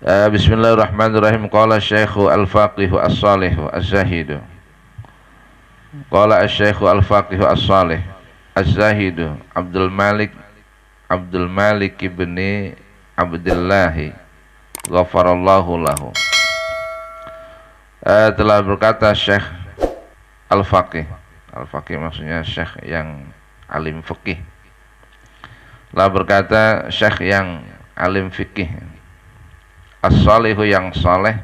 Bismillahirrahmanirrahim. Qala Syekhu al-faqihu as-salihu az-zahidu. Qala Syekhu al-faqihu as-salih az-zahidu Abdul Malik ibni Abdillahi ghafarallahu lahu. Telah berkata Syekh al-faqih. Al-faqih maksudnya Syekh yang alim fikih. Telah berkata Syekh yang alim fikih, as-salihu yang saleh,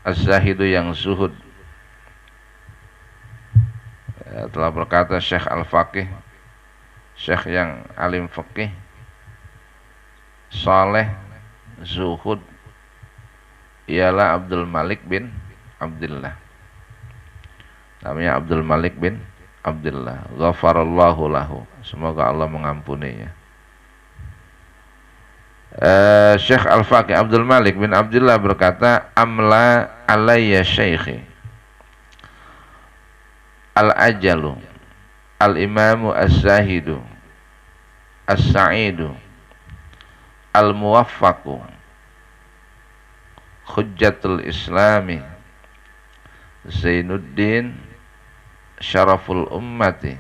az-zahidu yang zuhud. Telah berkata Syekh al-faqih, Syekh yang alim fikih, saleh, zuhud, ialah Abdul Malik bin Abdullah. Namanya Abdul Malik bin Abdullah. Ghafarallahu lahu. Semoga Allah mengampuninya. Syekh Al-Faqih Abdul Malik bin Abdullah berkata, amla alayya syaikhi al-ajalu al-imamu az-zahidu as-sa'idu al-muwaffaqu hujjatul islami Zainuddin syaraful ummati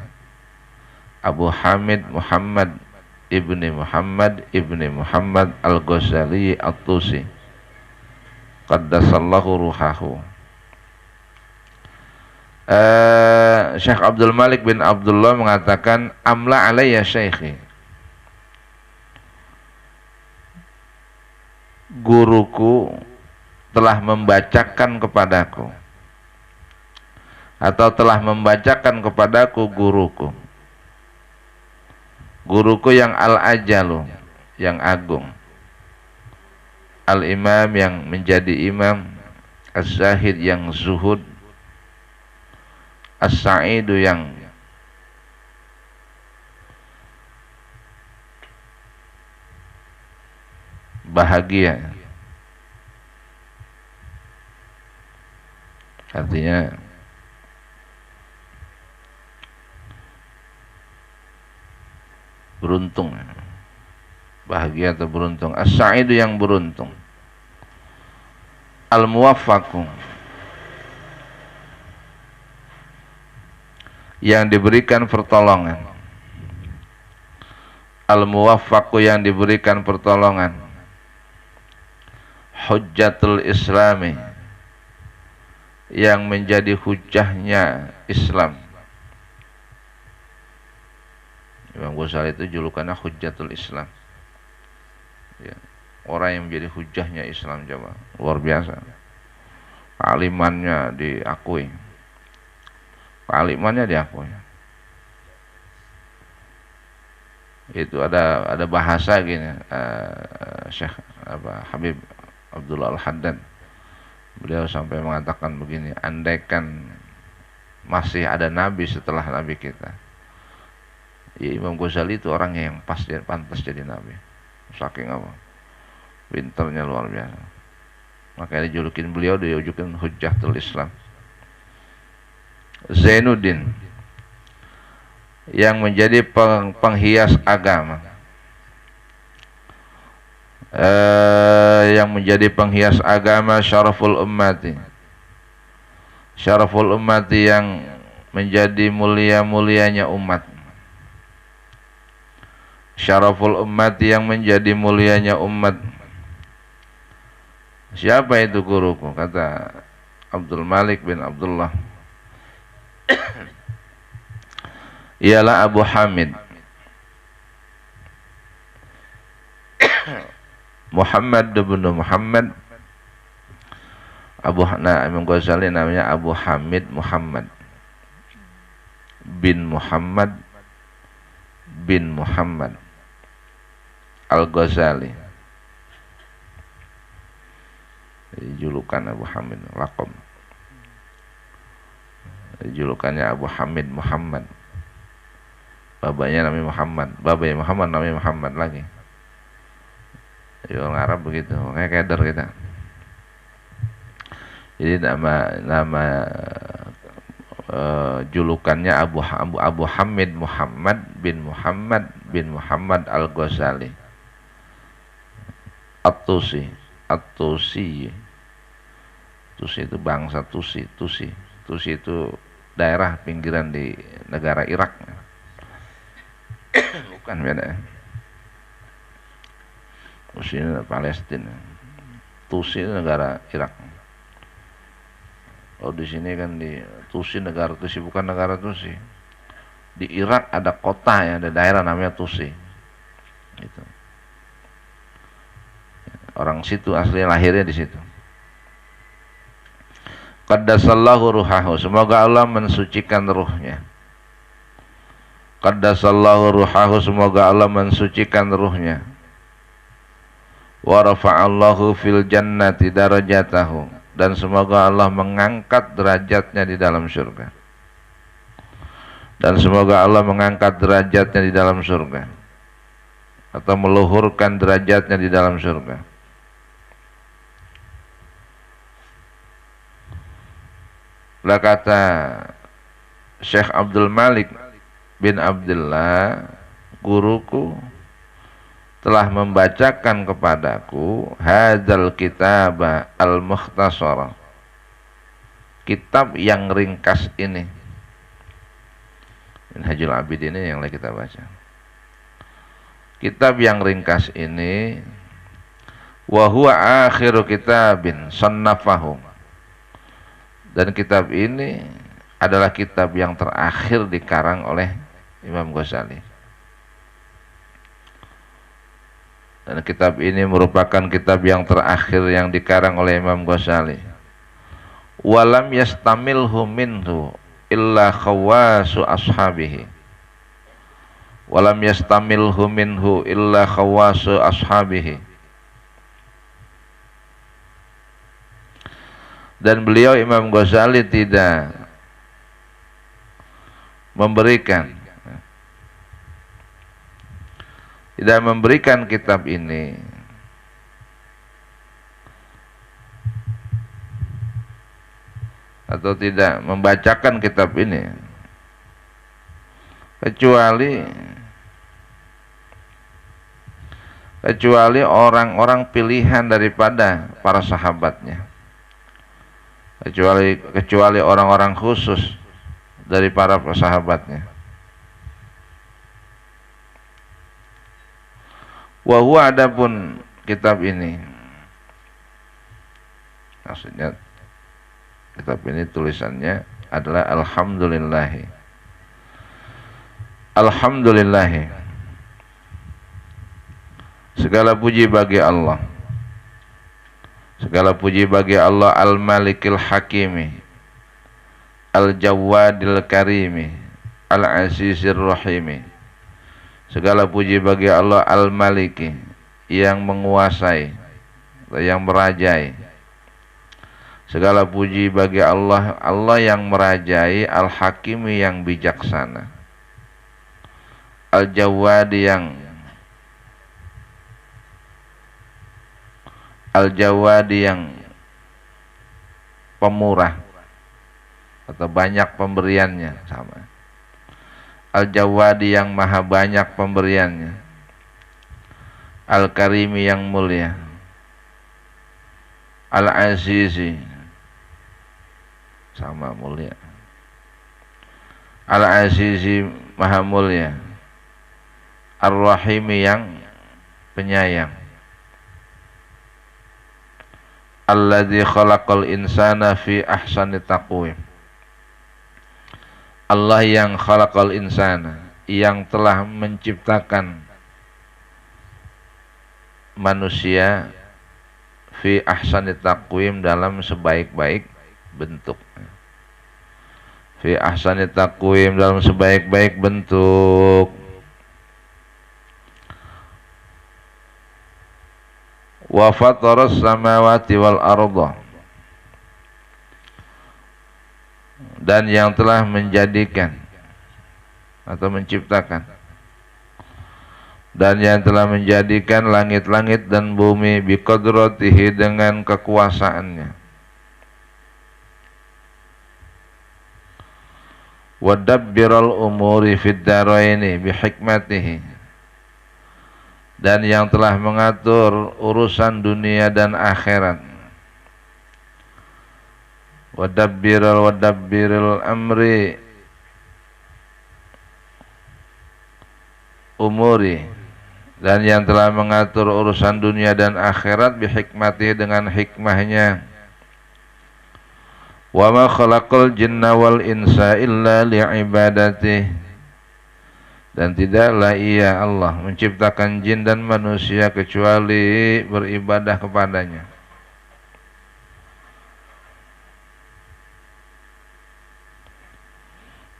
Abu Hamid Muhammad ibni Muhammad al-Ghazali at-Tusi qaddasallahu ruhahu. Syekh Abdul Malik bin Abdullah mengatakan, amla alayya syaikhi, guruku telah membacakan kepadaku, atau telah membacakan kepadaku guruku yang al-ajalu, yang agung, al-imam yang menjadi imam, az-zahid yang zuhud, as-sa'idu yang bahagia. Artinya beruntung, bahagia atau beruntung. As-sa'idu yang beruntung, al-muwaffaqu yang diberikan pertolongan, al-muwaffaqu yang diberikan pertolongan, hujjatul islami yang menjadi hujahnya Islam. Imam Ghazali itu julukannya Hujjatul Islam, ya, orang yang menjadi hujahnya Islam. Coba, luar biasa, kealimannya diakui, Itu ada bahasa gini, Syekh Habib Abdullah Al-Haddad, beliau sampai mengatakan begini, andaikan masih ada nabi setelah nabi kita, ya, Imam Ghazali itu orang yang pantas jadi nabi. Saking apa? Pinternya luar biasa. Makanya dijulukin Hujjatul Islam. Zainuddin yang menjadi penghias agama, syaraful ummati yang menjadi mulianya umat. Syaraful ummati yang menjadi mulianya umat. Siapa itu guruku? Kata Abdul Malik bin Abdullah, ialah Abu Hamid Muhammad bin Muhammad Imam Ghazali namanya Abu Hamid Muhammad bin Muhammad Al-Ghazali, julukan Abu Hamid, laqab julukannya Abu Hamid Muhammad. Babanya namanya Muhammad, namanya Muhammad lagi. Ya, orang Arab begitu, kayak keder kita. Jadi nama julukannya Abu Hamid Muhammad bin Muhammad Al-Ghazali At-Tusi At-Tusi. Tusi itu bangsa Tusi. Tusi itu daerah pinggiran di negara Irak. Bukan, beda. Tusi ini Palestina. Tusi itu negara Irak. Oh, di sini kan di Tusi negara Tusi, bukan negara Tusi. Di Irak ada kota ya, ada daerah namanya Tusi. Gitu. Orang situ aslinya lahirnya di situ. Qaddasallahu ruhahu, semoga Allah mensucikan ruhnya. Qaddasallahu ruhahu, semoga Allah mensucikan ruhnya. Wa rafa'allahu fil jannati darajatahu, dan semoga Allah mengangkat derajatnya di dalam surga. Dan semoga Allah mengangkat derajatnya di dalam surga, atau meluhurkan derajatnya di dalam surga. Lah kata Syekh Abdul Malik bin Abdullah, guruku telah membacakan kepadaku hadzal kitab al-mukhtasar, kitab yang ringkas ini. Minhajul Abidin ini yang lagi kita baca. Kitab yang ringkas ini, wa huwa akhiru kitabin sannafahu, dan kitab ini adalah kitab yang terakhir dikarang oleh Imam Ghazali. Dan kitab ini merupakan kitab yang terakhir yang dikarang oleh Imam Ghazali. Walam yastamilhu minhu illa khawasu ashabihi. Walam yastamilhu minhu illa khawasu ashabihi. Dan beliau Imam Ghazali tidak memberikan kitab ini atau tidak membacakan kitab ini kecuali orang-orang pilihan daripada para sahabatnya, kecuali orang-orang khusus dari para sahabatnya. Wa huwa, adapun kitab ini, maksudnya kitab ini tulisannya adalah alhamdulillahi. Alhamdulillahi, segala puji bagi Allah. Segala puji bagi Allah al-malikil hakimi, al-jawadil karimi, al-azizir rahimi. Segala puji bagi Allah al-maliki, yang menguasai, yang merajai. Segala puji bagi Allah, Allah yang merajai, al-hakimi yang bijaksana, al-jawadi yang pemurah atau banyak pemberiannya, sama. Al-Jawadi yang maha banyak pemberiannya, Al-Karimi yang mulia, Al-Azizi sama mulia, Al-Azizi maha mulia, Ar-Rahimi yang penyayang, Alladzi khalaqal insana fi ahsani taqwim, Allah yang khalaqal insana, yang telah menciptakan manusia fi ahsani taqwim, dalam sebaik-baik bentuk. Fi ahsani taqwim, dalam sebaik-baik bentuk. Wa fataras samawati wal arda, dan yang telah menjadikan atau menciptakan, dan yang telah menjadikan langit-langit dan bumi biqadratihi, dengan kekuasaannya. Wadabbiral umuri fid daraini bihikmatihi, dan yang telah mengatur urusan dunia dan akhirat. Wadabbiril amri umuri, dan yang telah mengatur urusan dunia dan akhirat bihikmati, dengan hikmahnya. Wa ma khalaqal jinna wal insa illa li'ibadatih, dan tidaklah ia Allah menciptakan jin dan manusia kecuali beribadah kepadanya.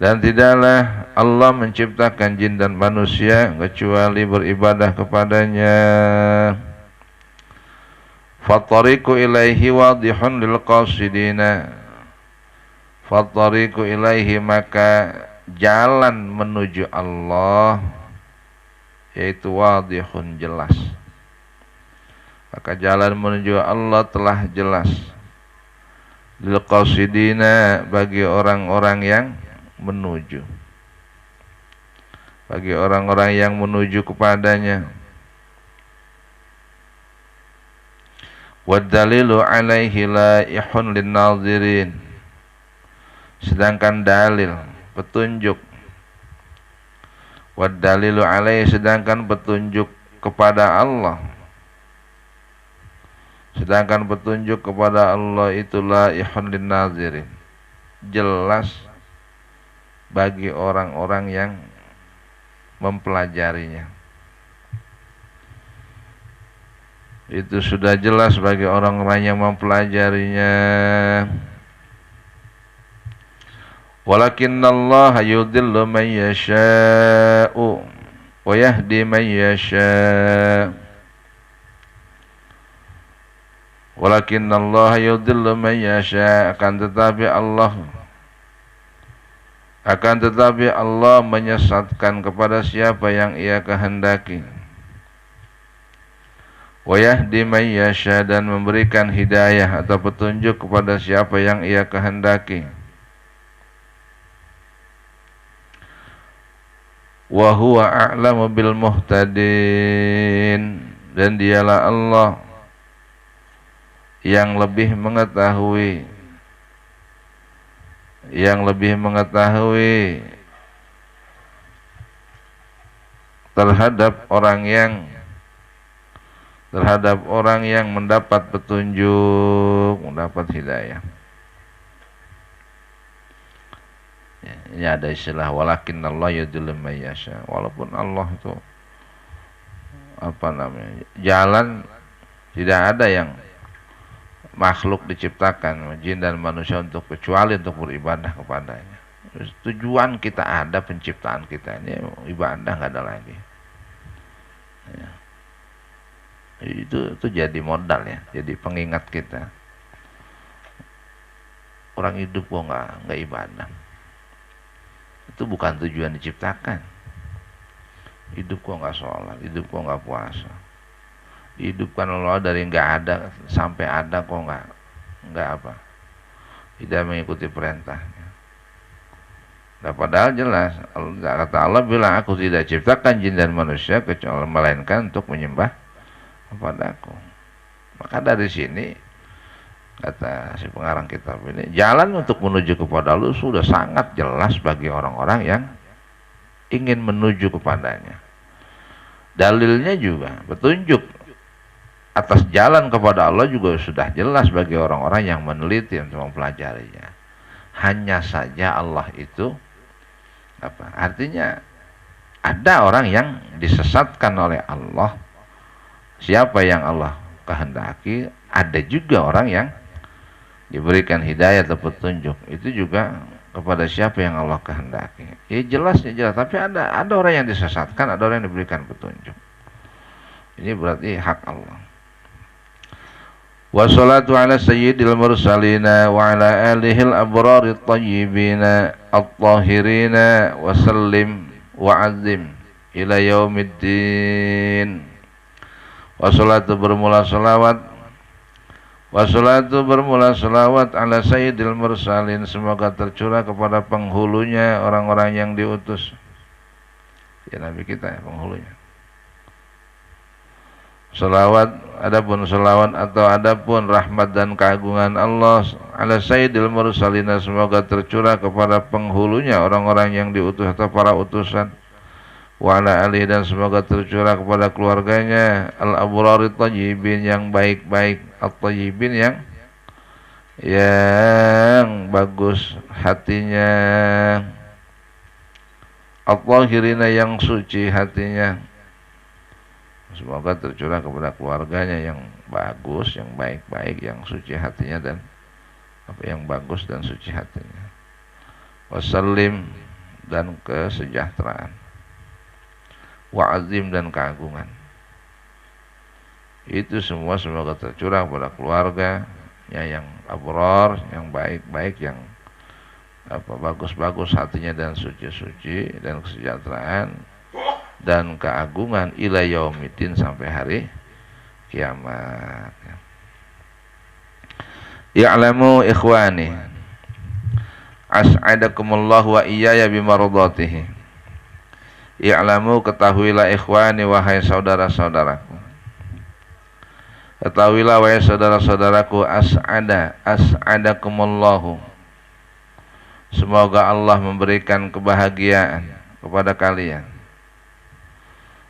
Dan tidaklah Allah menciptakan jin dan manusia kecuali beribadah kepadanya. Fattariqu ilaihi wadihun lil qasidina. Fattariqu ilaihi, maka jalan menuju Allah yaitu wadihun, jelas. Maka jalan menuju Allah telah jelas. Lil qasidina, bagi orang-orang yang menuju, bagi orang-orang yang menuju kepadanya. Waddalilu alaihi laihun linnadhirin, sedangkan dalil, petunjuk. Waddalilu alaihi, sedangkan petunjuk kepada Allah, sedangkan petunjuk kepada Allah itu laihun linnadhirin, jelas bagi orang-orang yang mempelajarinya. Itu sudah jelas bagi orang-orang yang mempelajarinya. Walakinnallaha yudhillu man yasha'u wa yahdi man yasha'. Walakinnallaha yudhillu man yasha', akan tetapi Allah menyesatkan kepada siapa yang Ia kehendaki. Wa yahdi man yasha', dan memberikan hidayah atau petunjuk kepada siapa yang Ia kehendaki. Wa huwa a'lamu bil muhtadin, dan dialah Allah yang lebih mengetahui, terhadap orang yang mendapat petunjuk, mendapat hidayah. Ya, ini ada istilah walakinnallaha yudhillu man yasha. Walaupun Allah itu jalan, tidak ada yang makhluk diciptakan, jin dan manusia, kecuali untuk beribadah kepadanya. Tujuan kita ada, penciptaan kita ini ibadah, nggak ada lagi. Ya. Itu jadi modal ya, jadi pengingat kita. Orang hidup kok nggak ibadah. Itu bukan tujuan diciptakan. Hidup kok nggak sholat, hidup kok nggak puasa. Hidupkan Allah dari nggak ada sampai ada, kok nggak tidak mengikuti perintahnya. Nah, padahal jelas kata Allah bilang, aku tidak ciptakan jin dan manusia kecuali melainkan untuk menyembah kepadaku. Maka dari sini kata si pengarang kitab ini, jalan untuk menuju kepada Allah sudah sangat jelas bagi orang-orang yang ingin menuju kepadanya. Dalilnya juga, petunjuk atas jalan kepada Allah juga sudah jelas bagi orang-orang yang meneliti untuk mempelajarinya. Hanya saja Allah itu artinya ada orang yang disesatkan oleh Allah, siapa yang Allah kehendaki. Ada juga orang yang diberikan hidayah atau petunjuk, itu juga kepada siapa yang Allah kehendaki. Ya jelas, tapi ada orang yang disesatkan, ada orang yang diberikan petunjuk. Ini berarti hak Allah. Wassalatu ala sayyidil mursalina wa ala alihil abrari tayyibina at-tahirina wa sallim wa azim ila yaumiddin. Wassalatu bermula salawat ala sayyidil mursalin, semoga tercurah kepada penghulunya orang-orang yang diutus. Ya Nabi kita ya penghulunya. Selawat, adapun selawat atau adapun rahmat dan keagungan Allah ala sayyidil mursalina, semoga tercurah kepada penghulunya orang-orang yang diutus atau para utusan, wa ala alihi, dan semoga tercurah kepada keluarganya al-abrari thayyibin, yang baik-baik, at-thayyibin, yang bagus hatinya, at-thahirina, yang suci hatinya. Semoga tercurah kepada keluarganya yang bagus, yang baik-baik, yang suci hatinya, dan yang bagus dan suci hatinya. Wassalim, dan kesejahteraan. Wa azim, dan keagungan. Itu semua semoga tercurah kepada keluarga yang abror, yang baik-baik, yang bagus-bagus hatinya dan suci-suci, dan kesejahteraan dan keagungan ila yaumiddin, sampai hari kiamat. Ya'lamu ikhwani as'adakumullah wa iyaya bimardatihi. Ya'lamu, ketahuilah, ikhwani, wahai saudara-saudaraku, ketahuilah wahai saudara-saudaraku, as'adakumullahu, semoga Allah memberikan kebahagiaan kepada kalian.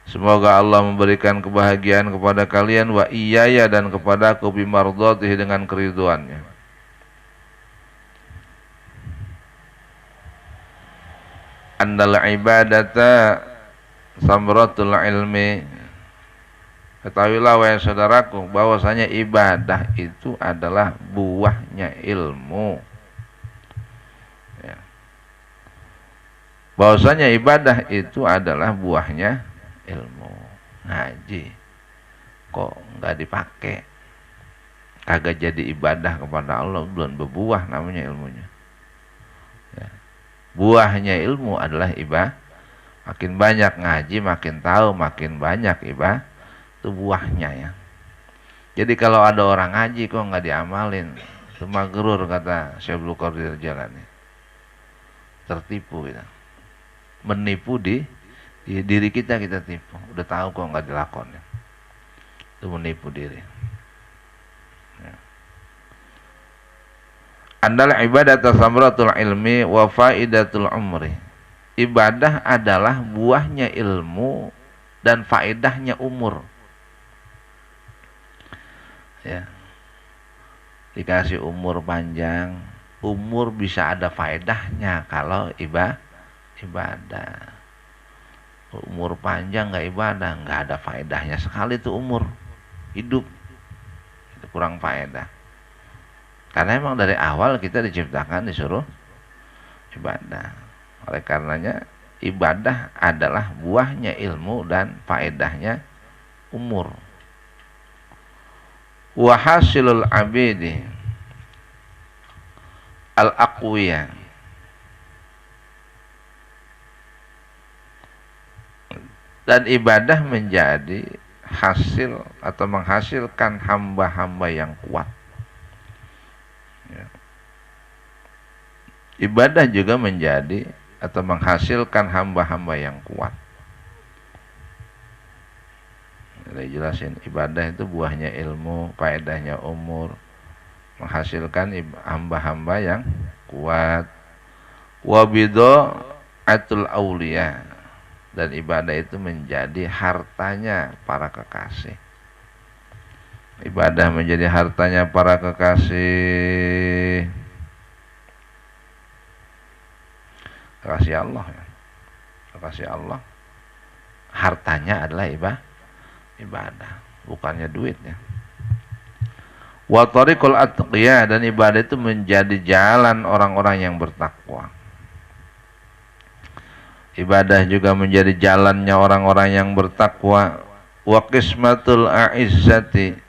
Semoga Allah memberikan kebahagiaan kepada kalian, wa iyaya, dan kepadaku, bimardatihi, dengan keriduannya. Annal ibadata samratul ilmi. Ketahuilah wahai saudaraku, bahwasanya ibadah itu adalah buahnya ilmu. Ya. Bahwasanya ibadah itu adalah buahnya ilmu. Ngaji kok nggak dipakai, kagak jadi ibadah kepada Allah, belum berbuah namanya ilmunya. Ya. Buahnya ilmu adalah ibadah. Makin banyak ngaji, makin tahu, makin banyak ibadah, itu buahnya ya. Jadi kalau ada orang ngaji kok nggak diamalin, itu magrur, kata Syekh Abdul Qadir Jalani. Tertipu kita, menipu di diri kita tipu. Udah tahu kok nggak dilakonin, itu menipu diri. Ya. Andal ibadat samratul ilmi wa faidatul umri. Ibadah adalah buahnya ilmu dan faedahnya umur. Ya. Dikasih umur panjang, umur bisa ada faedahnya kalau ibadah. Umur panjang nggak ibadah, nggak ada faedahnya sekali itu umur hidup, itu kurang faedah. Karena emang dari awal kita diciptakan disuruh ibadah. Oleh karenanya ibadah adalah buahnya ilmu dan faedahnya umur. Wa hasilul abidi al-aqwiya, dan ibadah menjadi hasil atau menghasilkan hamba-hamba yang kuat. Ya. Ibadah juga menjadi atau menghasilkan hamba-hamba yang kuat. Saya jelasin, ibadah itu buahnya ilmu, faedahnya umur, menghasilkan hamba-hamba yang kuat. Wabido atul aulia, dan ibadah itu menjadi hartanya para kekasih. Ibadah menjadi hartanya para kekasih. Kekasih Allah ya. Kekasih Allah. Hartanya adalah ibadah, bukannya duitnya. Wa tariqul atqiya, dan ibadah itu menjadi jalan orang-orang yang bertakwa. Ibadah juga menjadi jalannya orang-orang yang bertakwa. Wa qismatul a'izzati,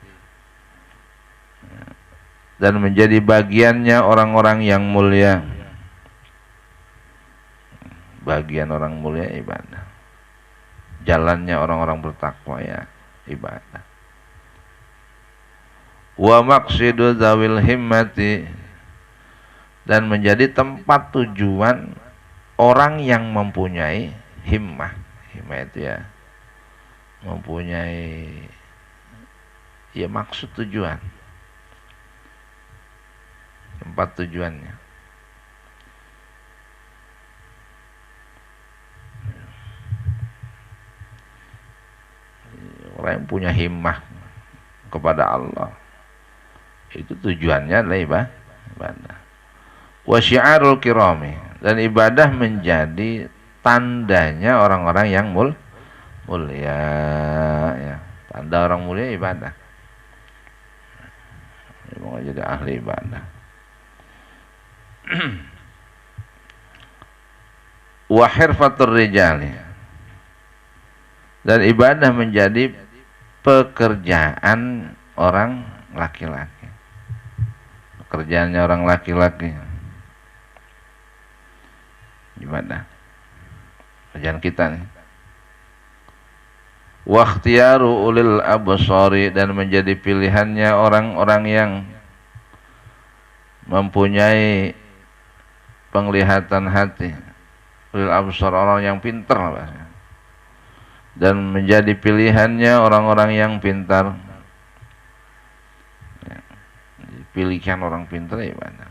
dan menjadi bagiannya orang-orang yang mulia. Bagian orang mulia ibadah. Jalannya orang-orang bertakwa ya ibadah. Wa maqsidu zawil himmati, dan menjadi tempat tujuan orang yang mempunyai himmah. Himmah itu ya mempunyai Ya maksud tujuan. 4 tujuannya. Orang yang punya himmah kepada Allah, itu tujuannya adalah ibadah. Wa syiarul kirami, dan ibadah menjadi tandanya orang-orang yang mulia ya. Tanda orang mulia ibadah. Mau jadi ahli ibadah. Wa hirfatur rijali, dan ibadah menjadi pekerjaan orang laki-laki. Pekerjaannya orang laki-laki ibadah. Pekerjaan kita nih. Wa ikhtiyaru ulil absari, dan menjadi pilihannya orang-orang yang mempunyai penglihatan hati. Ulil absar, orang yang pintar bahasanya. Dan menjadi pilihannya orang-orang yang pintar. Ya, pilihan orang pintar ya mana?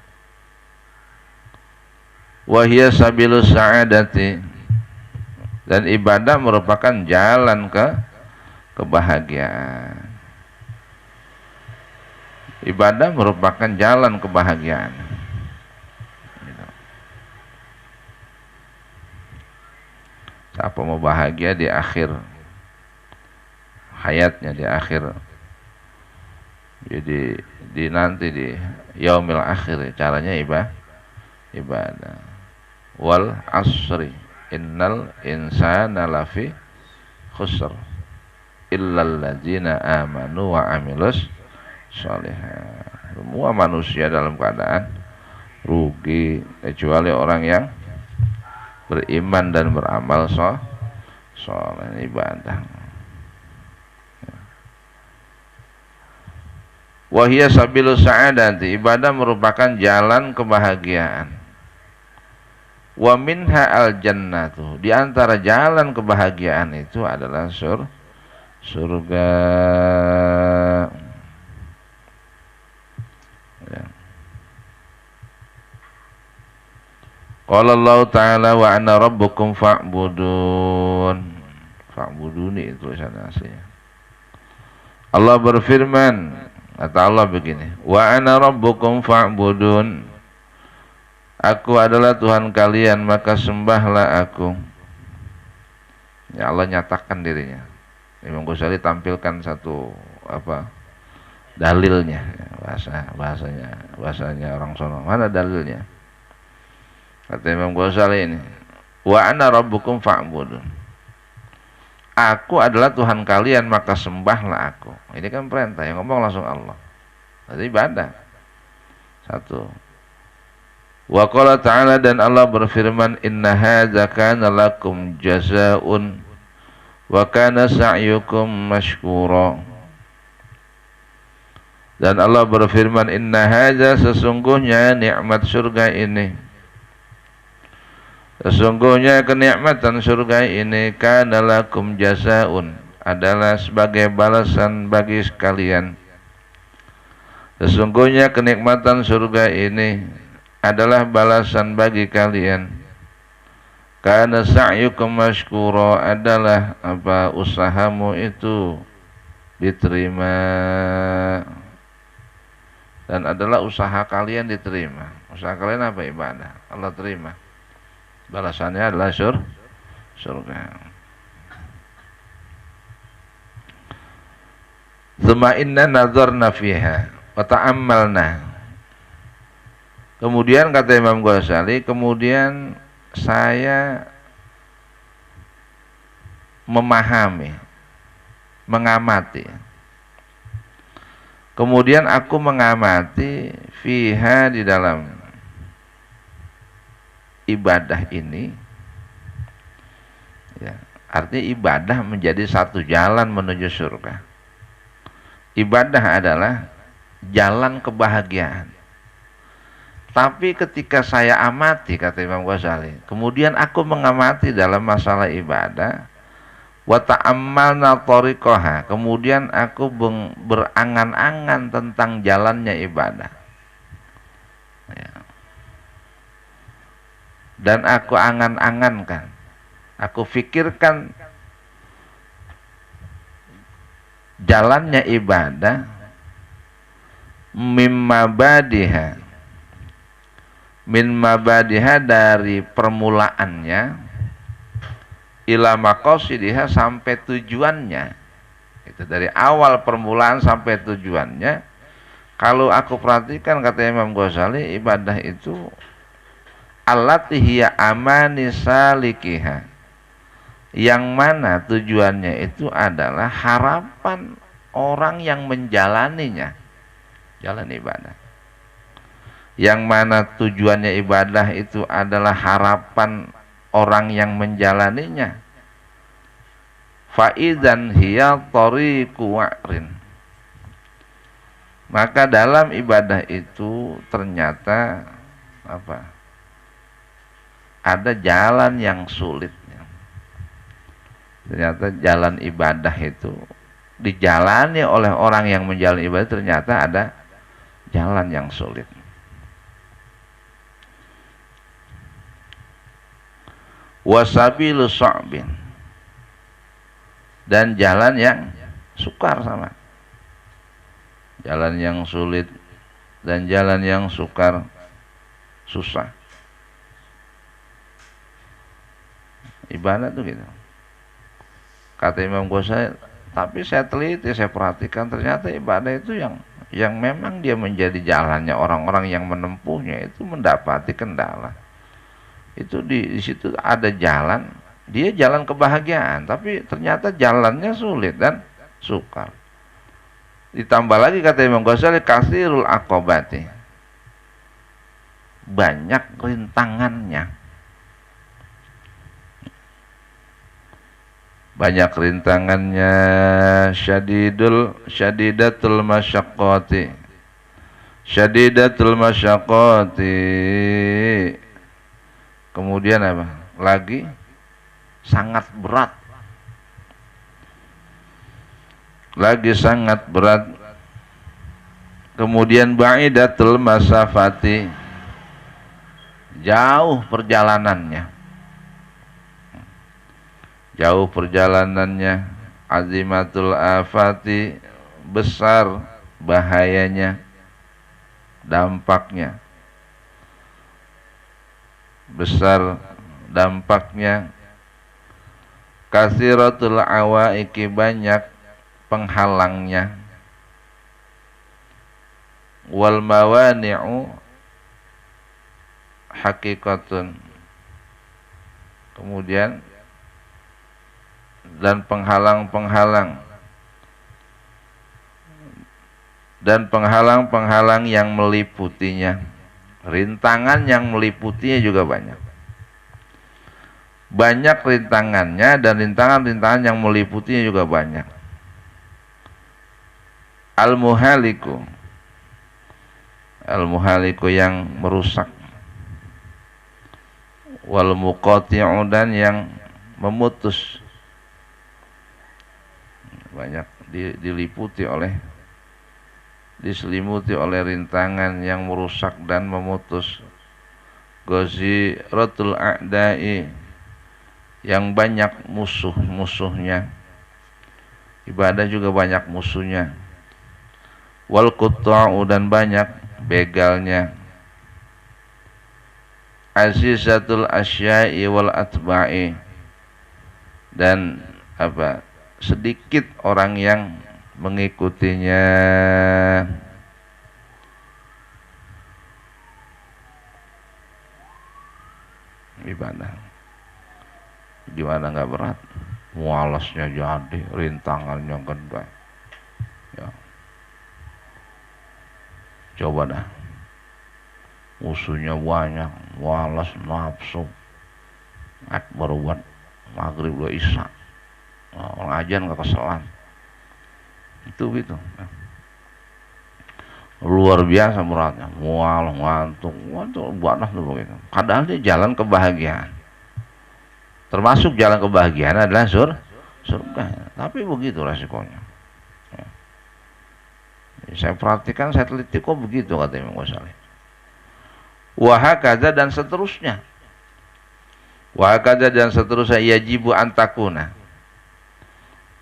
Wa hiya sabilus sa'adati, dan ibadah merupakan jalan ke kebahagiaan. Ibadah merupakan jalan kebahagiaan. Gitu. Siapa mau bahagia di akhir hayatnya, di akhir, jadi di nanti di yaumil akhir, caranya ibadah. Wal asri innal insana lafi khusr illal ladzina amanu wa amilus sholihat. Semua manusia dalam keadaan rugi kecuali orang yang beriman dan beramal soleh, ibadah. Wa hiya sabilus sa'adati, ibadah merupakan jalan kebahagiaan. Wa minha al jannatu, di antara jalan kebahagiaan itu adalah surga. Ya. Qala Allah Ta'ala wa ana rabbukum fa'budun. Fa'buduni itu tulisannya aslinya. Allah berfirman, kata Allah begini, wa ana rabbukum fa'budun. Aku adalah Tuhan kalian, maka sembahlah aku. Ya, Allah nyatakan dirinya. Imam Ghazali tampilkan satu dalilnya, bahasanya orang sono. Mana dalilnya? Kata Imam Ghazali ini, wa ana rabbukum fa'budun. Aku adalah Tuhan kalian, maka sembahlah aku. Ini kan perintah, yang ngomong langsung Allah. Jadi ibadah. Satu. Wa qala ta'ala, dan Allah berfirman, inna hadza kana lakum jazaa'un wa kana sa'yukum mashkura. Dan Allah berfirman, inna hadza, sesungguhnya nikmat surga ini, sesungguhnya kenikmatan surga ini, kana lakum jazaa'un, adalah sebagai balasan bagi sekalian. Sesungguhnya kenikmatan surga ini adalah balasan bagi kalian. Karena sa'yukum mashkura, adalah usahamu itu diterima, dan adalah usaha kalian diterima. Usaha kalian apa? Ibadah, Allah terima. Balasannya adalah surga. Tsumma inna nazarna fiha wa ta'ammalna. Kemudian kata Imam Ghazali, kemudian saya memahami, mengamati. Kemudian aku mengamati fiha, di dalam ibadah ini. Ya, artinya ibadah menjadi satu jalan menuju surga. Ibadah adalah jalan kebahagiaan. Tapi ketika saya amati, kata Imam Ghazali, kemudian aku mengamati dalam masalah ibadah, Wa ta'ammalna tariqaha, kemudian aku berangan-angan tentang jalannya ibadah. Ya. Dan aku angan-angankan, aku fikirkan jalannya ibadah min mabadiha dari permulaannya ila maqasidiha sampai tujuannya. Itu dari awal permulaan sampai tujuannya. Kalau aku perhatikan, kata Imam Ghazali, ibadah itu allati hiya amani salikiha, yang mana tujuannya itu adalah harapan orang yang menjalaninya, jalan ibadah. Yang mana tujuannya ibadah itu adalah harapan orang yang menjalaninya. Fa'idzan hiya tariqu wa'rin, maka dalam ibadah itu ternyata apa? Ada jalan yang sulit. Ternyata jalan ibadah itu dijalani oleh orang yang menjalani ibadah, ternyata ada jalan yang sulit. Wasabilu sa'bin, dan jalan yang sukar, sama jalan yang sulit dan jalan yang sukar, susah. Ibadah tuh gitu. Kata Imam Ghazali, tapi saya teliti, saya perhatikan, ternyata ibadah itu yang memang dia menjadi jalannya orang-orang yang menempuhnya itu mendapati kendala. Itu di situ ada jalan, dia jalan kebahagiaan, tapi ternyata jalannya sulit dan sukar. Ditambah lagi, kata Imam Ghazali, kasirul aqobati, banyak rintangannya. Banyak rintangannya. Syadidatul masyaqqati, syadidatul masyaqqati, kemudian apa lagi, sangat berat, lagi sangat berat. Kemudian ba'idatul masafati, jauh perjalanannya, jauh perjalanannya. Azimatul afati, besar bahayanya, dampaknya besar, dampaknya. Katsiratul awaiki, banyak penghalangnya. Wal mawani'u hakikatun, kemudian dan penghalang-penghalang, dan penghalang-penghalang yang meliputinya, rintangan yang meliputinya juga banyak. Banyak rintangannya dan rintangan-rintangan yang meliputinya juga banyak. Al-muhaliku, al-muhaliku yang merusak. Wal muqati'u, dan yang memutus. Banyak diselimuti oleh rintangan yang merusak dan memutus. Ghaziratul a'da'i, yang banyak musuh-musuhnya. Ibadah juga banyak musuhnya. Wal qutta'u, dan banyak begalnya. Azizatul asya'i wal atba'i, dan apa, sedikit orang yang mengikutinya. Ibadah gimana nggak berat? Mualasnya jadi, rintangannya gede. Ya. Coba dah, musuhnya banyak, walas, nafsu, baru buat maghrib dua isya. Orang ajan nggak keselan. Itu gitu. Luar biasa beratnya, mual, ngantuk, ibadah tuh begitu. Padahal dia jalan kebahagiaan. Termasuk jalan kebahagiaan adalah surga. Tapi begitu resikonya. Ya. Saya perhatikan, saya teliti, kok begitu kata Imam Ghazali. Wahakadza dan seterusnya. Wahakadza dan seterusnya yajibu antakuna.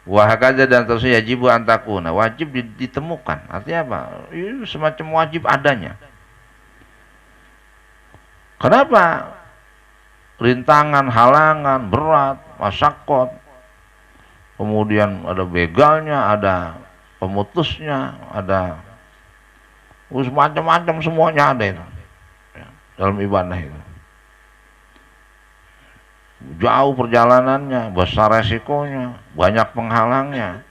Wahakadza dan seterusnya yajibu antakuna. Wajib ditemukan. Artinya apa? Ini semacam wajib adanya. Kenapa? Rintangan, halangan, berat, masyakot. Kemudian ada begalnya, ada pemutusnya, ada macam-macam, semuanya ada itu dalam ibadah itu. Jauh perjalanannya, besar resikonya, banyak penghalangnya.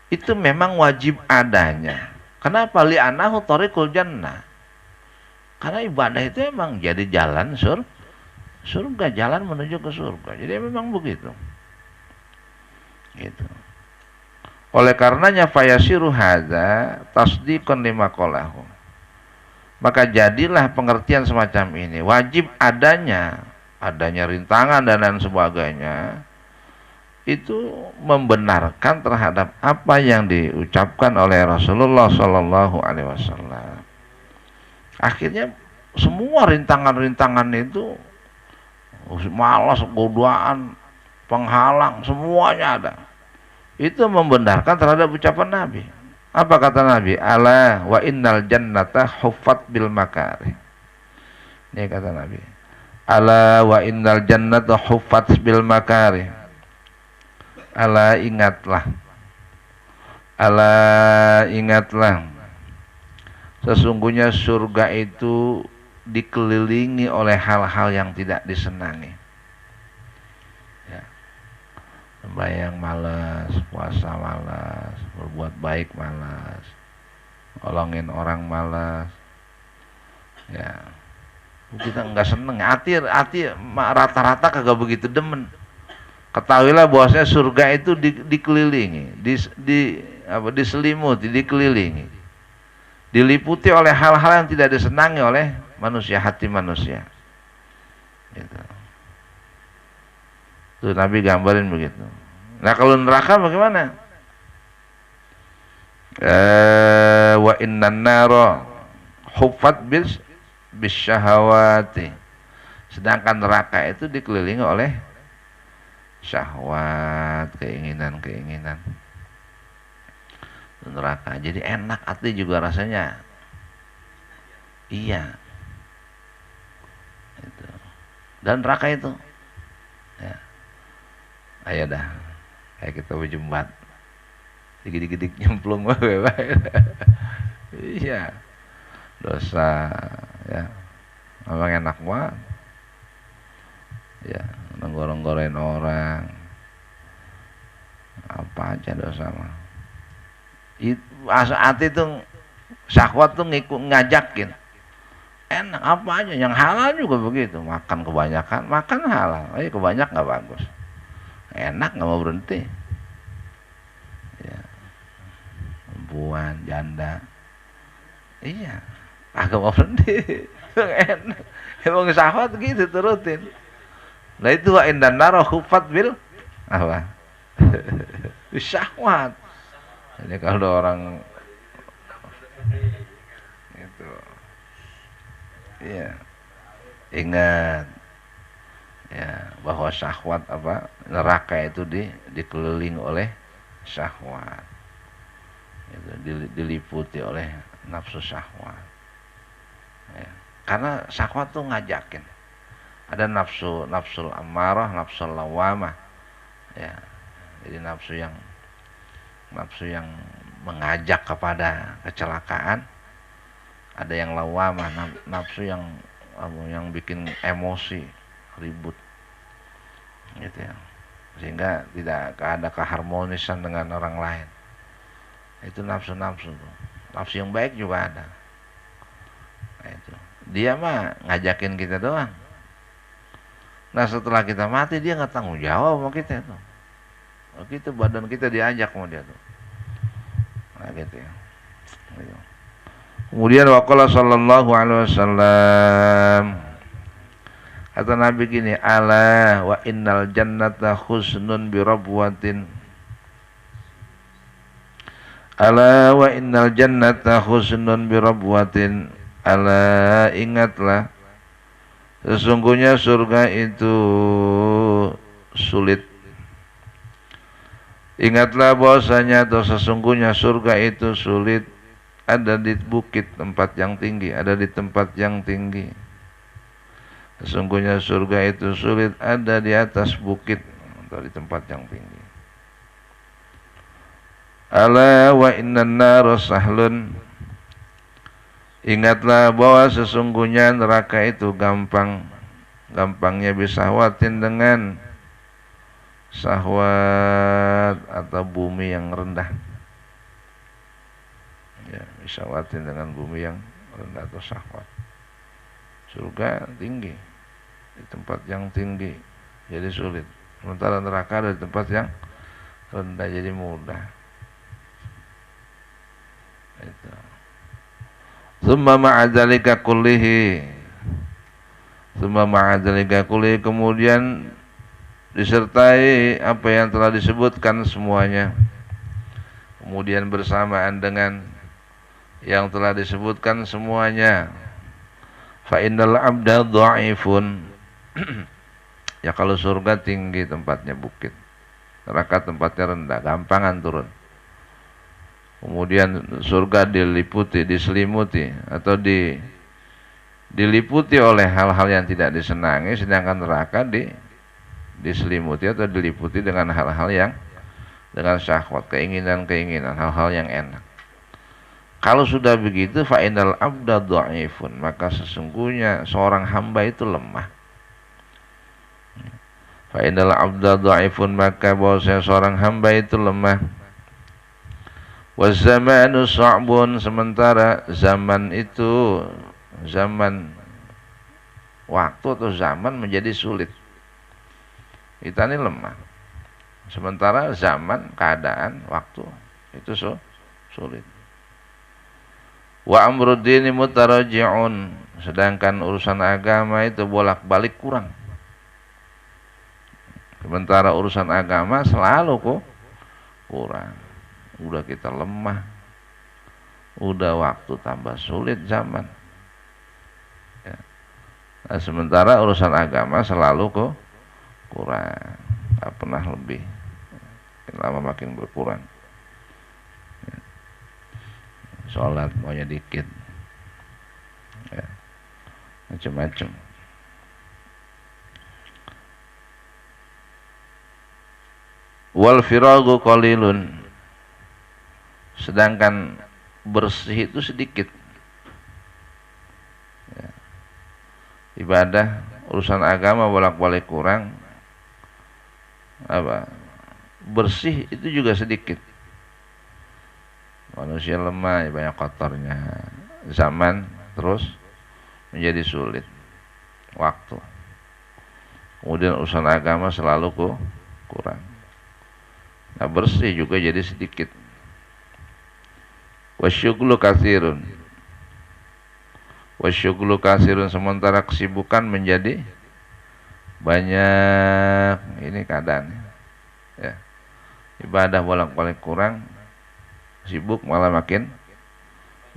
Itu memang wajib adanya. Kenapa? Li'anahu thariqul jannah. Karena ibadah itu memang jadi jalan surga, jalan menuju ke surga. Jadi memang begitu. Gitu. Oleh karenanya fayasiru hadza tasdiqan lima qalahu. Maka jadilah pengertian semacam ini wajib adanya rintangan dan lain sebagainya, itu membenarkan terhadap apa yang diucapkan oleh Rasulullah Shallallahu Alaihi Wasallam. Akhirnya semua rintangan-rintangan itu, malas, godaan, penghalang, semuanya ada. Itu membenarkan terhadap ucapan Nabi. Apa kata Nabi? Ala wa innal jannata huffat bil makari. Ini kata Nabi. Ala wa innal jannata huffat bil makari. Ala ingatlah. Ala ingatlah. Sesungguhnya surga itu dikelilingi oleh hal-hal yang tidak disenangi. Ya. Sembahyang malas, puasa malas, berbuat baik malas, nolongin orang malas. Ya. Kita nggak seneng, hati rata-rata kagak begitu demen. Ketahuilah bahwasanya surga itu dikelilingi, diselimuti, dikelilingi, diliputi oleh hal-hal yang tidak disenangi oleh manusia, hati manusia. Gitu. Tuh Nabi gambarin begitu. Nah kalau neraka bagaimana? Wa innan nara huffat bisyahawati. Sedangkan neraka itu dikelilingi oleh syahwat, keinginan-keinginan. Neraka jadi enak hati juga rasanya. Iya. Itu. Dan neraka itu ya. Ayo dah, kayak kita berjembat, digidik-gidik nyemplung. Iya, dosa ya, memang enak banget ya, nenggorong-ngoroin orang, apa aja dosa mah. Hati tuh syahwat tuh ngajakin, enak apa aja, yang halal juga begitu, makan kebanyakan, makan halal, kebanyak nggak bagus. Enak nggak mau berhenti ya. Perempuan janda iya agak mau berhenti. Enak emang syahwat gitu turutin. Nah itu wa indan nara huffat bil apa syahwat. Jadi kalau orang itu iya ingat ya bahwa syahwat apa neraka itu dikelilingi oleh syahwat, itu diliputi oleh nafsu syahwat ya. Karena syahwat tuh ngajakin, ada nafsul amarah, nafsul lawamah ya, jadi nafsu yang mengajak kepada kecelakaan, ada yang lawamah, nafsu yang bikin emosi, ribut gitu ya, sehingga tidak ada keharmonisan dengan orang lain. Itu nafsu tuh. Nafsu yang baik juga ada. Nah, itu dia mah ngajakin kita doang. Nah setelah kita mati dia nggak tanggung jawab sama kita tuh. Gitu badan kita diajak sama dia tuh. Nah gitu ya. Gitu. Kemudian waqala sallallahu alaihi wasallam, Kata Nabi gini, ala wa innal jannata husnun birabwatin. Ala wa innal jannata husnun birabwatin. Ala, ingatlah, sesungguhnya surga itu sulit. Ingatlah bahwasanya atau sesungguhnya surga itu sulit, ada di bukit tempat yang tinggi, ada di tempat yang tinggi. Sesungguhnya surga itu sulit, ada di atas bukit atau di tempat yang tinggi. Ala wa innan nara sahlun. Ingatlah bahwa sesungguhnya neraka itu gampang. Gampangnya bisahwatin dengan syahwat atau bumi yang rendah. Ya, bisahwatin dengan bumi yang rendah atau syahwat. Surga tinggi, di tempat yang tinggi, jadi sulit. Sementara neraka ada di tempat yang rendah, jadi mudah. Itu. Tsumma ma'adzalika kullihi. Tsumma ma'adzalika kullihi, kemudian disertai apa yang telah disebutkan semuanya. Kemudian bersamaan dengan yang telah disebutkan semuanya. Fa innal abda dha'ifun. Ya kalau surga tinggi tempatnya bukit, neraka tempatnya rendah, gampangan turun. Kemudian surga diliputi, diselimuti atau diliputi oleh hal-hal yang tidak disenangi, sedangkan neraka diselimuti atau diliputi dengan hal-hal yang dengan syahwat, keinginan-keinginan, hal-hal yang enak. Kalau sudah begitu, fa innal abda dha'ifun, maka sesungguhnya seorang hamba itu lemah. Fa innal abda dha'ifun, maka bahwasanya seorang hamba itu lemah. Waz zamanu sa'bun, sementara zaman itu, zaman waktu atau zaman menjadi sulit. Kita ini lemah. Sementara zaman, keadaan, waktu itu sulit. Wa amruddini mutaraji'un, sedangkan urusan agama itu bolak-balik kurang. Sementara urusan agama selalu kurang. Udah kita lemah, udah waktu tambah sulit zaman. Ya. Nah, sementara urusan agama selalu kurang, tak pernah lebih. Makin lama makin berkurang. Ya. Sholat maunya dikit, ya. Macam-macam. Wal firagu qalilun, sedangkan bersih itu sedikit. Ya. Ibadah, urusan agama bolak-balik kurang, apa? Bersih itu juga sedikit. Manusia lemah, banyak kotornya. Zaman terus menjadi sulit. Waktu. Kemudian urusan agama selalu kurang. Nah, bersih juga jadi sedikit. Wasyughlu katsirun. Wasyughlu katsirun, sementara kesibukan menjadi banyak. Ini keadaannya. Ya. Ibadah bolak-balik kurang, sibuk malah makin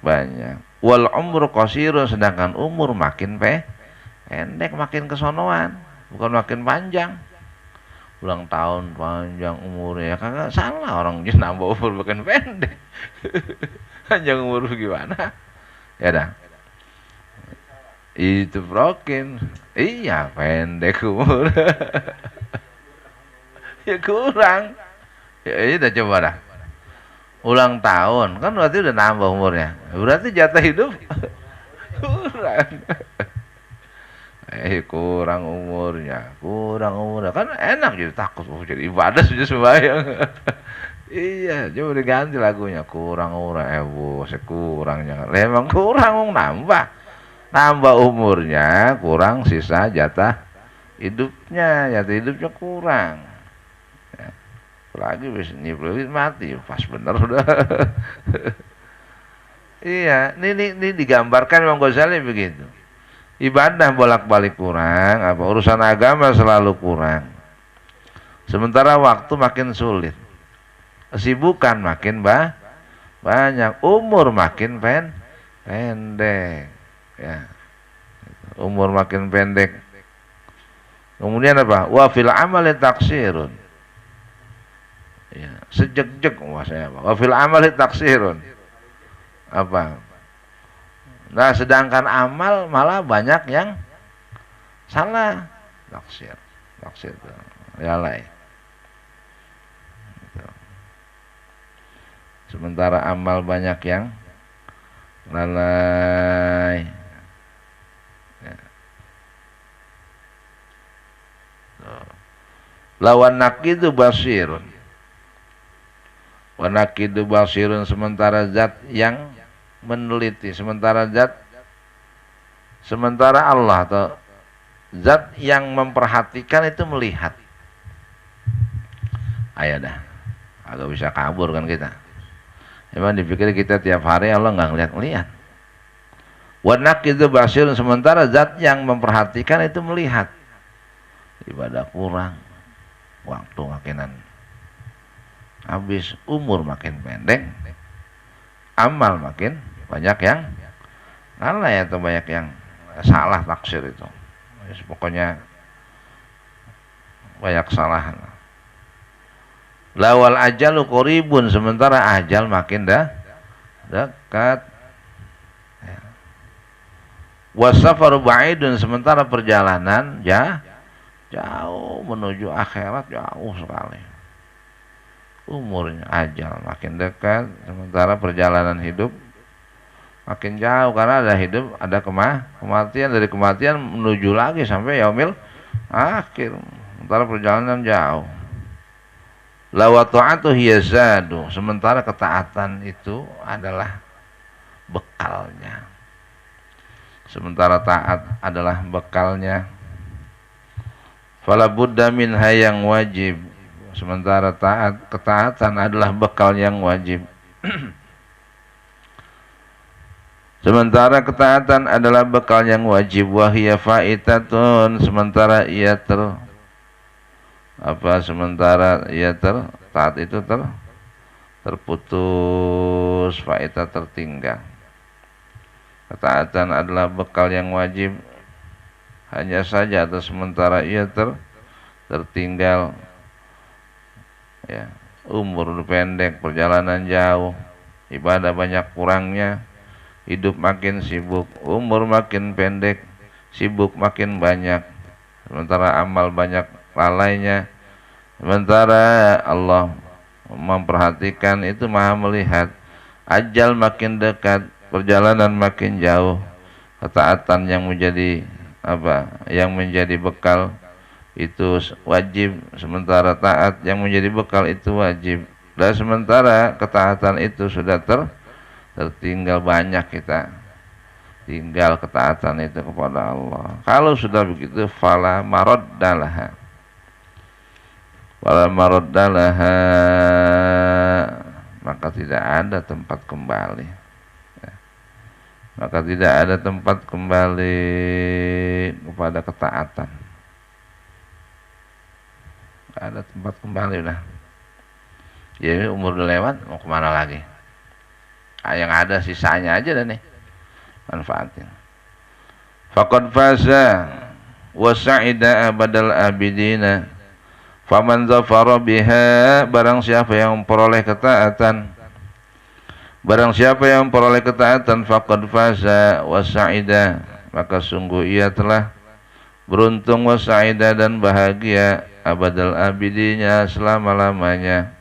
banyak. Wal umru qasirun, sedangkan umur makin pendek, makin kesonoan, bukan makin panjang. Ulang tahun panjang umurnya, kagak salah, orang just nambah umur makin pendek. Panjang umur gimana? Ya dah. Itu broken. Iya, pendek umur. Ya kurang. Ya udah coba dah. Ulang tahun kan berarti udah nambah umurnya. Berarti jatah hidup kurang. Kurang umurnya. Kan enak, jadi takut jadi ibadah sudah sembahyang. Iya, coba diganti lagunya, kurang umurnya. Kurang jangan. Emang kurang nambah umurnya, kurang sisa jatah hidupnya kurang. Ya. Apalagi wis nyiplit mati, pas bener udah. Iya, ini digambarkan Imam Ghazali begitu. Ibadah bolak-balik kurang, apa urusan agama selalu kurang. Sementara waktu makin sulit, kesibukan makin banyak, umur makin pendek. Ya, umur makin pendek. Kemudian apa? Wa fil amali taksirun. Ya, sejek-jek saya apa? Wa fil amali taksirun. Apa? Nah, sedangkan amal malah banyak yang salah. Taksir. Taksir itu. Lalai. Gitu. Sementara amal banyak yang lalai. Ya. Lawan nakidu basirun. Wa nakidu basirun, sementara zat yang meneliti, sementara Allah atau zat yang memperhatikan itu melihat. Ayo dah, agak bisa kabur kan kita. Emang dipikir kita tiap hari Allah nggak ngeliat-ngeliat. Wa nakidu basirun, sementara zat yang memperhatikan itu melihat. Ibadah kurang, waktu makinan habis, umur makin pendek, amal makin banyak yang lalai atau banyak yang salah taksir itu. Pokoknya banyak kesalahan. Lawal ajalu qoribun, sementara ajal makin dekat. Wasafaru ba'idun, sementara perjalanan jauh menuju akhirat, jauh sekali. Umurnya ajal makin dekat, sementara perjalanan hidup makin jauh, karena ada hidup, ada kematian, dari kematian menuju lagi sampai yaumil akhir, sementara perjalanan jauh. La wa ta'atu hiya zadu, sementara ketaatan itu adalah bekalnya, sementara taat adalah bekalnya. Fala budda minha yang wajib, sementara ketaatan adalah bekal yang wajib. Sementara ketaatan adalah bekal yang wajib. Wahia faitatun, sementara ia taat itu terputus, faitat tertinggal. Ketaatan adalah bekal yang wajib, hanya saja atau sementara ia tertinggal. Ya, umur pendek, perjalanan jauh, ibadah banyak kurangnya, hidup makin sibuk, umur makin pendek, sibuk makin banyak, sementara amal banyak lalainya. Sementara Allah memperhatikan itu, maha melihat. Ajal makin dekat, perjalanan makin jauh, ketaatan yang menjadi yang menjadi bekal itu wajib, sementara taat yang menjadi bekal itu wajib. Dan sementara ketaatan itu sudah tertinggal, banyak kita tinggal ketaatan itu kepada Allah. Kalau sudah begitu, fala maraddalaha, maka tidak ada tempat kembali. Maka tidak ada tempat kembali kepada ketaatan. Gak ada tempat kembali udah. Jadi umur udah lewat, mau kemana lagi? Yang ada sisanya aja dah nih, manfaatin. Faqad faza wa sa'ida abadal abidina, faman zafara biha, barang siapa yang memperoleh ketaatan, faqad faza wa sa'ida, maka sungguh ia telah beruntung, wa sa'ida, dan bahagia, abadal abidinya, selama-lamanya,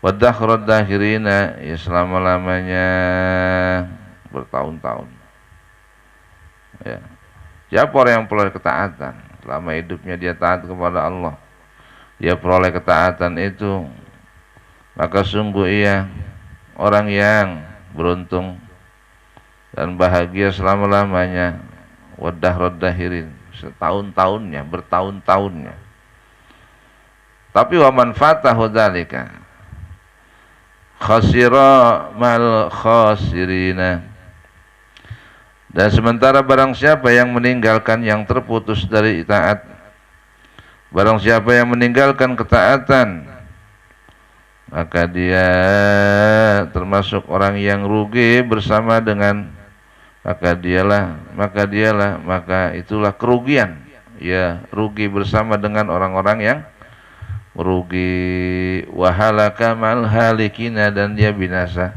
wa dakhrad dakhirina, ya selama-lamanya, bertahun-tahun. Ya. Siapa orang yang peroleh ketaatan selama hidupnya, dia taat kepada Allah, dia peroleh ketaatan itu, maka sungguh ia orang yang beruntung dan bahagia selama-lamanya, wa dakhrad dakhirin, setahun-tahunnya, bertahun-tahunnya. Tapi wa man fatahu dzalika khasira mal khasirina, Dan sementara barang siapa yang meninggalkan yang terputus dari taat, barang siapa yang meninggalkan ketaatan, maka dia termasuk orang yang rugi bersama dengan, maka itulah kerugian. Ya, rugi bersama dengan orang-orang yang merugi. Wahalaka mal halikina, dan dia binasa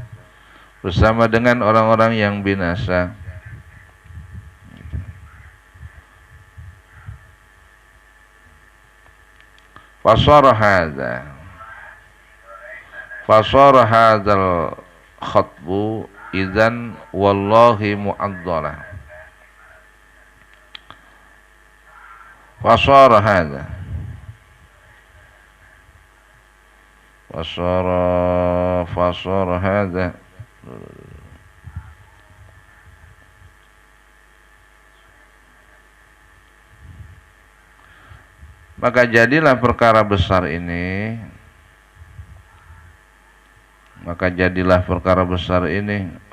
bersama dengan orang-orang yang binasa. Fasara hadzal khatbu idzan wallahi mu'addalah. Fasara hadza fasara hadza maka jadilah perkara besar ini,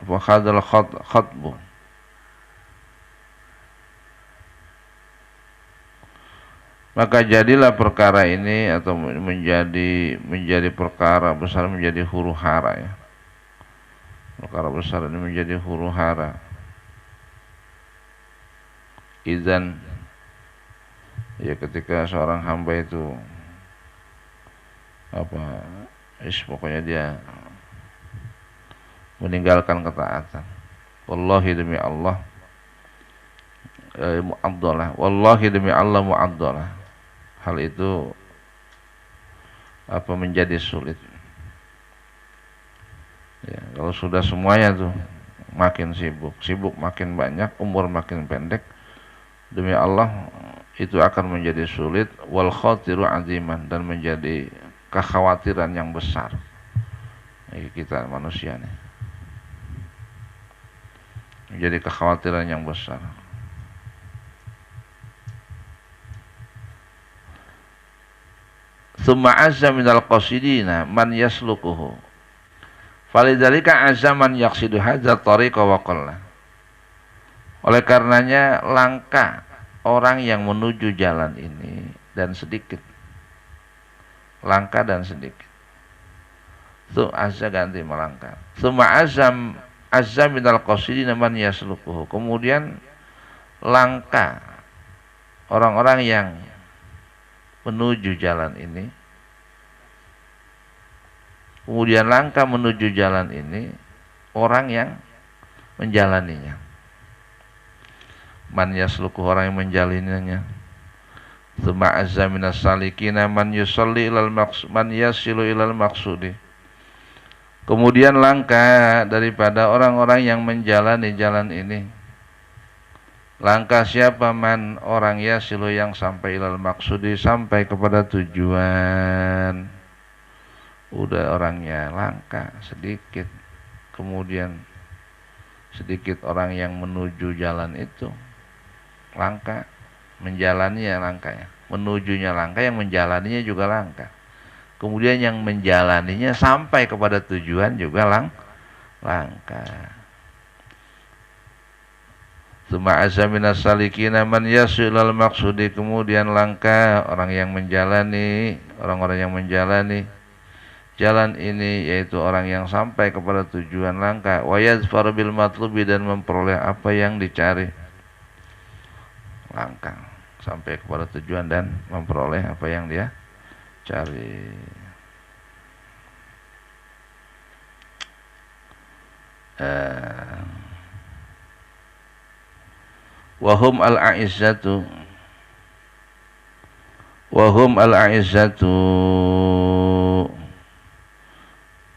wa hadzal khatbu, maka jadilah perkara ini atau menjadi perkara besar, menjadi huru hara ya. Perkara besar ini menjadi huru hara. Izan, ya ketika seorang hamba itu pokoknya dia meninggalkan ketaatan. Wallahi demi Allah mu'addalah. Wallahi demi Allah mu'addalah. Hal itu menjadi sulit. Ya, kalau sudah semuanya tuh makin sibuk makin banyak, umur makin pendek, demi Allah itu akan menjadi sulit. Wal khatiru aziman, dan menjadi kekhawatiran yang besar bagi kita manusia nih. Menjadi kekhawatiran yang besar. Tsumma azza minal qasidina man yaslukuhu. Falidzalika azza man yaqsidu hadza tariqa wa qalla. Oleh karenanya langka orang yang menuju jalan ini, dan sedikit. Langka dan sedikit. Itu azza ganti melangkah. Tsumma azza minal qasidina man yaslukuhu. Kemudian langka orang-orang yang menuju jalan ini, kemudian langkah menuju jalan ini orang yang menjalaninya. Man yasluku, orang yang menjalaninya. Tsumma azza minas salikina man yusalli ilal maqsud, man yasilu ilal maqsudi. Kemudian langkah daripada orang-orang yang menjalani jalan ini. Langkah siapa? Man, orang yasilu yang sampai ilal maksudi, sampai kepada tujuan. Udah orangnya langkah sedikit. Kemudian sedikit orang yang menuju jalan itu. Langkah, menjalaninya langkah ya. Menujunya langkah, yang menjalaninya juga langkah. Kemudian yang menjalaninya sampai kepada tujuan juga langkah. Tsumma azza minas salikina man yasilal maqsudi. Kemudian langkah orang yang menjalani, orang-orang yang menjalani jalan ini, yaitu orang yang sampai kepada tujuan langkah. Wa yadfar bil matlubi, dan memperoleh apa yang dicari. Langkah sampai kepada tujuan dan memperoleh apa yang dia cari. Wahum al-a'izzatu,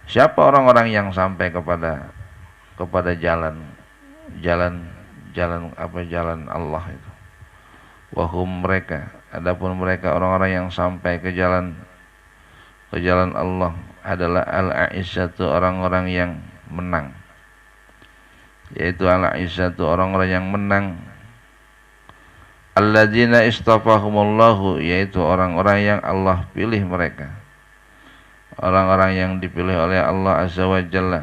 siapa orang-orang yang sampai kepada jalan Allah itu. Wahum, mereka, adapun mereka orang-orang yang sampai ke jalan Allah adalah al-a'izzatu, orang-orang yang menang. Yaitu al-a'izzatu, orang-orang yang menang. Alladzina istafahumullahu, yaitu orang-orang yang Allah pilih mereka. Orang-orang yang dipilih oleh Allah Azza wa Jalla.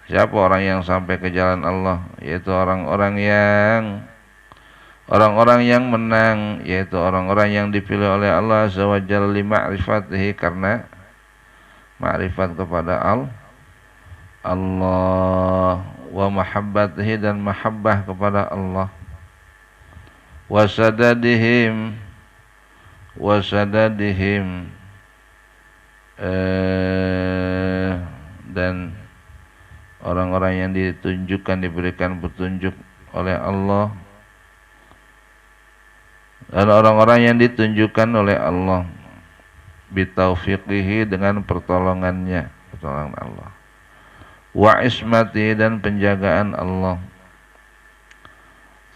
Siapa orang yang sampai ke jalan Allah? Yaitu orang-orang yang menang, yaitu orang-orang yang dipilih oleh Allah Azza wa Jalla li ma'rifatihi, karena ma'rifat kepada Allah, wa mahabbatihi, dan mahabbah kepada Allah, wasadadihim dan orang-orang yang ditunjukkan, diberikan petunjuk oleh Allah, dan orang-orang yang ditunjukkan oleh Allah bitaufiqihi, dengan pertolongan Allah, wa ismati, dan penjagaan Allah.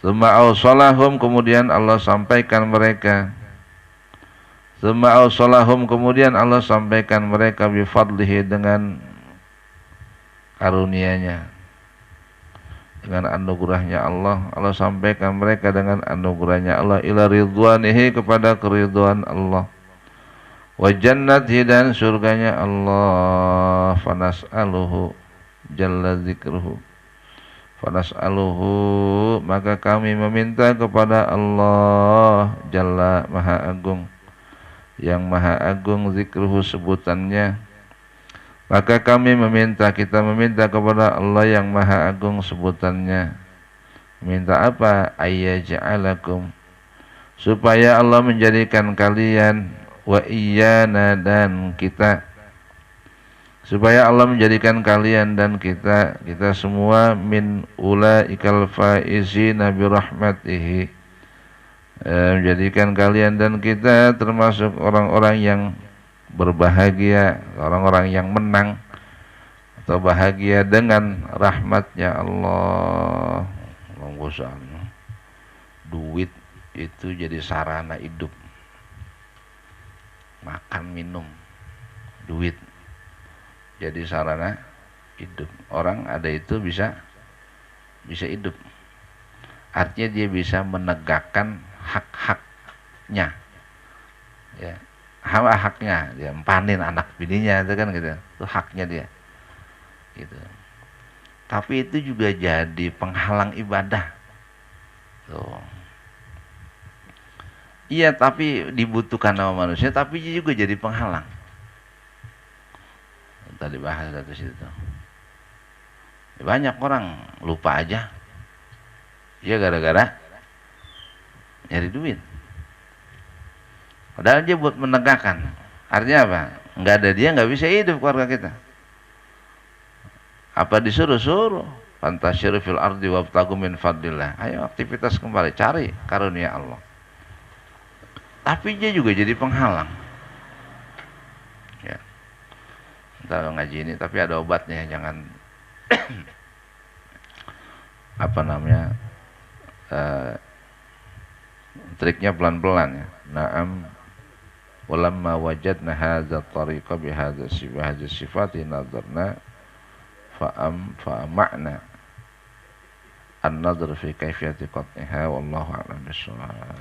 Tsumma awsalahum, kemudian Allah sampaikan mereka. Tsumma awsalahum, kemudian Allah sampaikan mereka bifadlihi, dengan karunia-Nya, dengan anugerahnya Allah. Allah sampaikan mereka dengan anugerahnya Allah ila ridwanihi, kepada keridhaan Allah, wa jannatihi, dan surganya Allah. Fanas'aluhu jalla dzikruhu, fanas'aluhu, maka kami meminta kepada Allah Jalla, Maha Agung, yang Maha Agung, zikruhu, sebutannya. Maka kami kita meminta kepada Allah yang Maha Agung, sebutannya. Minta apa? Ayyaja'alakum, supaya Allah menjadikan kalian, wa iyyana, dan kita, supaya Allah menjadikan kalian dan kita semua, min ulaikal faizina birahmatihi, menjadikan kalian dan kita termasuk orang-orang yang berbahagia, orang-orang yang menang atau bahagia dengan rahmatnya Allah. Duit itu jadi sarana hidup, makan minum, duit jadi sarana hidup. Orang ada itu bisa hidup, artinya dia bisa menegakkan hak-haknya, ya, haknya dia empanin anak bininya, itu kan gitu, itu haknya dia gitu. Tapi itu juga jadi penghalang ibadah tuh. Iya, tapi dibutuhkan sama manusia, tapi juga jadi penghalang. Tadi bahas dari situ. Banyak orang lupa aja, ya gara-gara nyari duit. Padahal dia buat menegakkan. Artinya apa? Nggak ada dia nggak bisa hidup keluarga kita. Apa disuruh-suruh? Fantasyiru fil ardi wabtagu min fadlillah. Ayo aktivitas kembali, cari karunia Allah. Tapi dia juga jadi penghalang. Ya. Kita ngaji ini, tapi ada obatnya, jangan apa namanya, triknya pelan-pelan ya. Naam, walamma wajadna hadza tariqa bihadza sifati nadarna fa'ama'na an-nadr fi kaifiyati qat'iha wallahu a'lam bissawab.